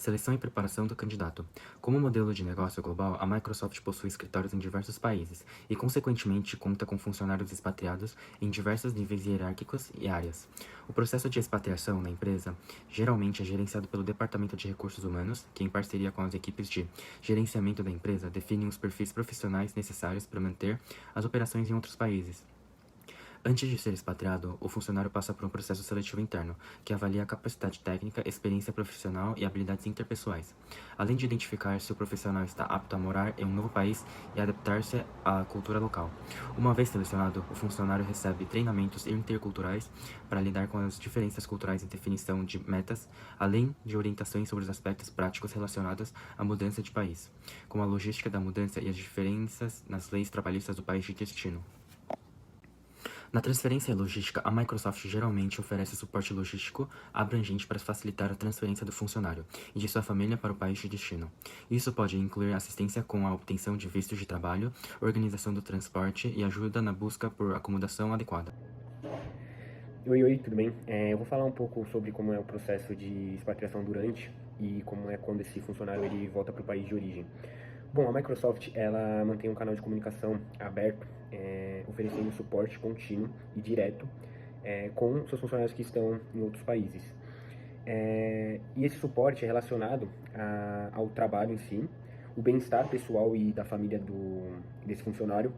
Seleção e preparação do candidato. Como modelo de negócio global, a Microsoft possui escritórios em diversos países e, consequentemente, conta com funcionários expatriados em diversos níveis hierárquicos e áreas. O processo de expatriação na empresa geralmente é gerenciado pelo Departamento de Recursos Humanos, que, em parceria com as equipes de gerenciamento da empresa, definem os perfis profissionais necessários para manter as operações em outros países. Antes de ser expatriado, o funcionário passa por um processo seletivo interno, que avalia a capacidade técnica, experiência profissional e habilidades interpessoais, além de identificar se o profissional está apto a morar em um novo país e adaptar-se à cultura local. Uma vez selecionado, o funcionário recebe treinamentos interculturais para lidar com as diferenças culturais e definição de metas, além de orientações sobre os aspectos práticos relacionados à mudança de país, como a logística da mudança e as diferenças nas leis trabalhistas do país de destino. Na transferência logística, a Microsoft geralmente oferece suporte logístico abrangente para facilitar a transferência do funcionário e de sua família para o país de destino. Isso pode incluir assistência com a obtenção de vistos de trabalho, organização do transporte e ajuda na busca por acomodação adequada. Oi, tudo bem? Eu vou falar um pouco sobre como é o processo de expatriação durante e como é quando esse funcionário ele volta para o país de origem. Bom, a Microsoft ela mantém um canal de comunicação aberto, oferecendo suporte contínuo e direto com seus funcionários que estão em outros países. E esse suporte é relacionado ao trabalho em si, o bem-estar pessoal e da família desse funcionário,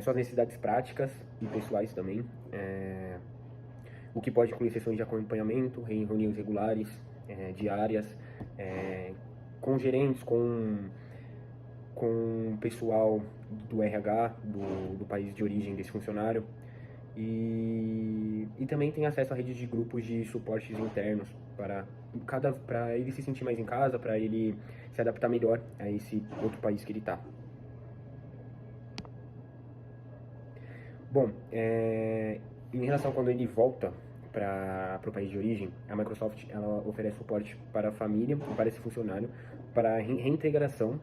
suas necessidades práticas e pessoais também, o que pode incluir sessões de acompanhamento, reuniões regulares, diárias, com gerentes, com o pessoal do RH, do país de origem desse funcionário. E também tem acesso a redes de grupos de suportes internos para ele se sentir mais em casa, para ele se adaptar melhor a esse outro país que ele está. Bom, em relação a quando ele volta para o país de origem, a Microsoft ela oferece suporte para a família e para esse funcionário para reintegração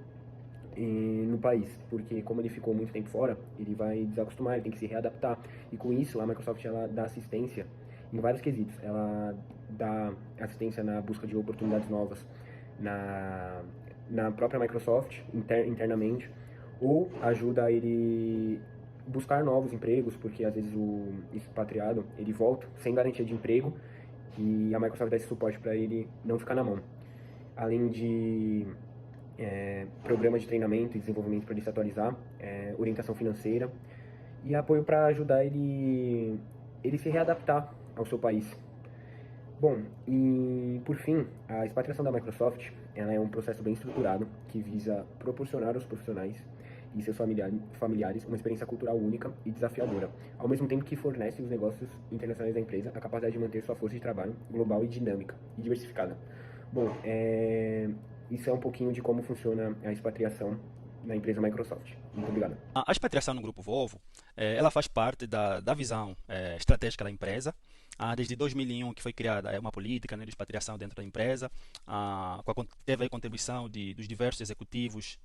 no país, porque como ele ficou muito tempo fora, ele vai desacostumar, ele tem que se readaptar, e com isso a Microsoft ela dá assistência em vários quesitos. Ela dá assistência na busca de oportunidades novas na própria Microsoft internamente, ou ajuda ele buscar novos empregos, porque às vezes o expatriado ele volta sem garantia de emprego e a Microsoft dá esse suporte para ele não ficar na mão, além de programas de treinamento e desenvolvimento para ele se atualizar, orientação financeira e apoio para ajudar ele se readaptar ao seu país. Bom, e por fim, a expatriação da Microsoft ela é um processo bem estruturado que visa proporcionar aos profissionais e seus familiares uma experiência cultural única e desafiadora, ao mesmo tempo que fornece aos negócios internacionais da empresa a capacidade de manter sua força de trabalho global e dinâmica e diversificada. Bom, isso é um pouquinho de como funciona a expatriação na empresa Microsoft. Muito obrigado. A expatriação no Grupo Volvo, ela faz parte da visão estratégica da empresa. Desde 2001 que foi criada uma política, né, de expatriação dentro da empresa, teve a contribuição dos diversos executivos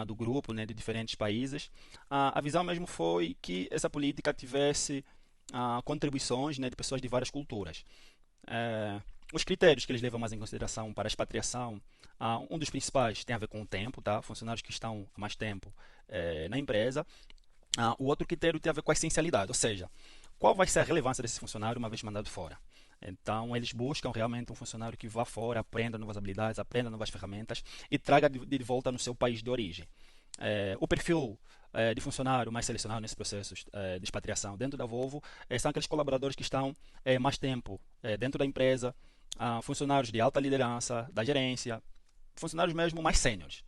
do grupo, né, de diferentes países. A visão mesmo foi que essa política tivesse contribuições, né, de pessoas de várias culturas. Os critérios que eles levam mais em consideração para a expatriação, um dos principais tem a ver com o tempo, tá? Funcionários que estão há mais tempo na empresa. O outro critério tem a ver com a essencialidade, ou seja, qual vai ser a relevância desse funcionário uma vez mandado fora. Então, eles buscam realmente um funcionário que vá fora, aprenda novas habilidades, aprenda novas ferramentas e traga de volta no seu país de origem. O perfil de funcionário mais selecionado nesse processo de expatriação dentro da Volvo são aqueles colaboradores que estão mais tempo dentro da empresa, funcionários de alta liderança, da gerência, funcionários mesmo mais sêniores,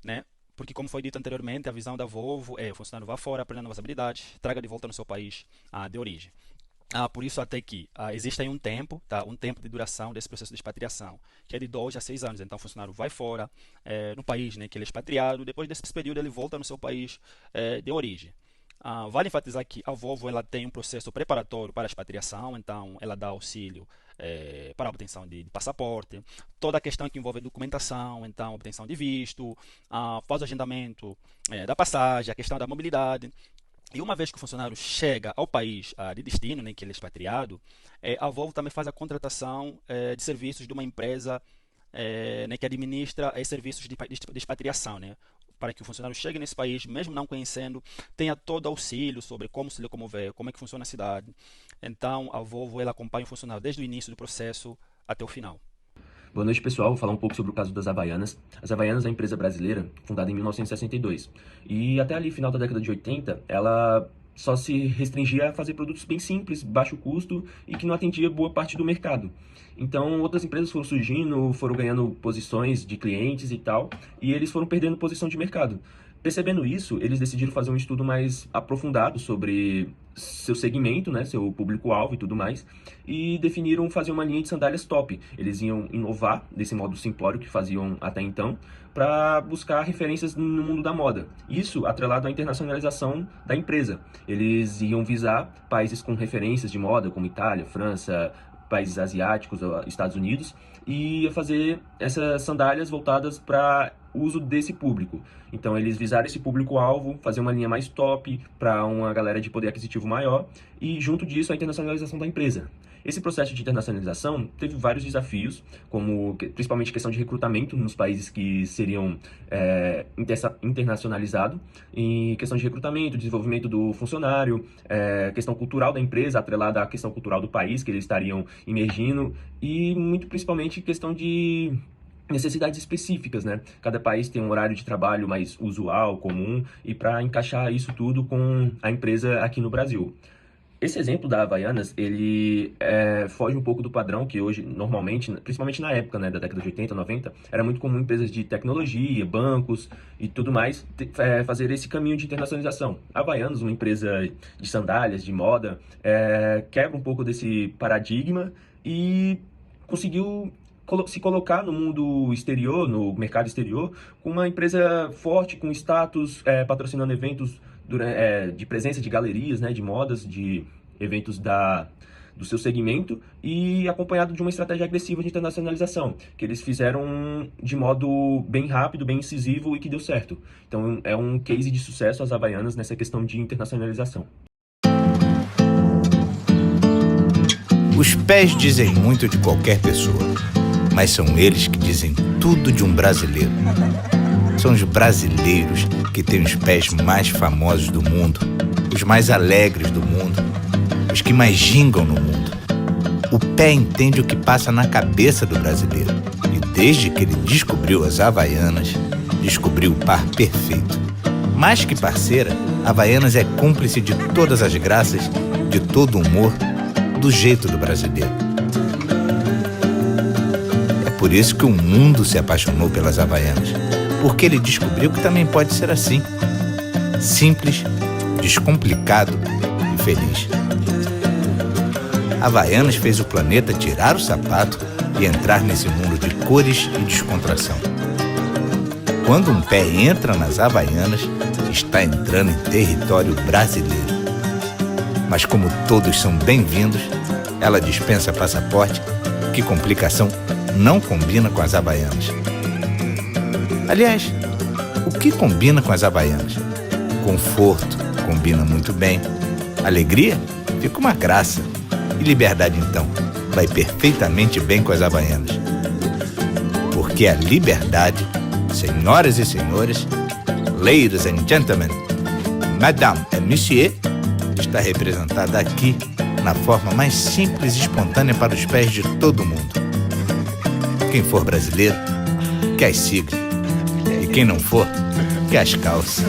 né? Porque, como foi dito anteriormente, a visão da Volvo é o funcionário vá fora, aprenda novas habilidades, traga de volta no seu país de origem. Por isso até que existe aí um tempo, tá? Um tempo de duração desse processo de expatriação, que é de 2 a 6 anos. Então o funcionário vai fora, no país, né, que ele é expatriado, depois desse período ele volta no seu país de origem. Vale enfatizar que a Volvo ela tem um processo preparatório para a expatriação, então ela dá auxílio para a obtenção de passaporte, toda a questão que envolve documentação, então obtenção de visto, faz o agendamento da passagem, a questão da mobilidade. E uma vez que o funcionário chega ao país de destino, né, que ele é expatriado, a Volvo também faz a contratação de serviços de uma empresa né, que administra serviços de expatriação, né, para que o funcionário chegue nesse país, mesmo não conhecendo, tenha todo auxílio sobre como se locomover, como é que funciona a cidade. Então, a Volvo ela acompanha o funcionário desde o início do processo até o final. Boa noite, pessoal. Vou falar um pouco sobre o caso das Havaianas. As Havaianas é uma empresa brasileira, fundada em 1962. E até ali, final da década de 80, ela só se restringia a fazer produtos bem simples, baixo custo e que não atendia boa parte do mercado. Então, outras empresas foram surgindo, foram ganhando posições de clientes e tal, e eles foram perdendo posição de mercado. Percebendo isso, eles decidiram fazer um estudo mais aprofundado sobre seu segmento, né, seu público-alvo e tudo mais, e definiram fazer uma linha de sandálias top. Eles iam inovar desse modo simplório que faziam até então, para buscar referências no mundo da moda. Isso atrelado à internacionalização da empresa. Eles iam visar países com referências de moda, como Itália, França, países asiáticos, Estados Unidos, e fazer essas sandálias voltadas para uso desse público. Então eles visaram esse público-alvo, fazer uma linha mais top para uma galera de poder aquisitivo maior e junto disso a internacionalização da empresa. Esse processo de internacionalização teve vários desafios, como principalmente questão de recrutamento nos países que seriam internacionalizados, em questão de recrutamento, desenvolvimento do funcionário, questão cultural da empresa, atrelada à questão cultural do país que eles estariam imergindo e muito principalmente questão de necessidades específicas, né? Cada país tem um horário de trabalho mais usual, comum, e para encaixar isso tudo com a empresa aqui no Brasil. Esse exemplo da Havaianas, ele foge um pouco do padrão que hoje, normalmente, principalmente na época, né, da década de 80, 90, era muito comum empresas de tecnologia, bancos e tudo mais, fazer esse caminho de internacionalização. A Havaianas, uma empresa de sandálias, de moda, quebra um pouco desse paradigma e conseguiu se colocar no mundo exterior, no mercado exterior, com uma empresa forte, com status, patrocinando eventos de presença de galerias, né, de modas, de eventos do seu segmento e acompanhado de uma estratégia agressiva de internacionalização, que eles fizeram de modo bem rápido, bem incisivo e que deu certo. Então é um case de sucesso as Havaianas nessa questão de internacionalização. Os pés dizem muito de qualquer pessoa, mas são eles que dizem tudo de um brasileiro. São os brasileiros que têm os pés mais famosos do mundo, os mais alegres do mundo, os que mais gingam no mundo. O pé entende o que passa na cabeça do brasileiro e desde que ele descobriu as Havaianas, descobriu o par perfeito. Mais que parceira, Havaianas é cúmplice de todas as graças, de todo o humor, do jeito do brasileiro. É por isso que o mundo se apaixonou pelas Havaianas, porque ele descobriu que também pode ser assim, simples, descomplicado e feliz. Havaianas fez o planeta tirar o sapato e entrar nesse mundo de cores e descontração. Quando um pé entra nas Havaianas, está entrando em território brasileiro. Mas como todos são bem-vindos, ela dispensa passaporte, que complicação não combina com as Havaianas. Aliás, o que combina com as Havaianas? Conforto combina muito bem. Alegria fica uma graça. E liberdade, então, vai perfeitamente bem com as Havaianas. Porque a liberdade, senhoras e senhores, ladies and gentlemen, madame et monsieur, está representada aqui na forma mais simples e espontânea para os pés de todo mundo. Quem for brasileiro, que as siga. E quem não for, que as calce.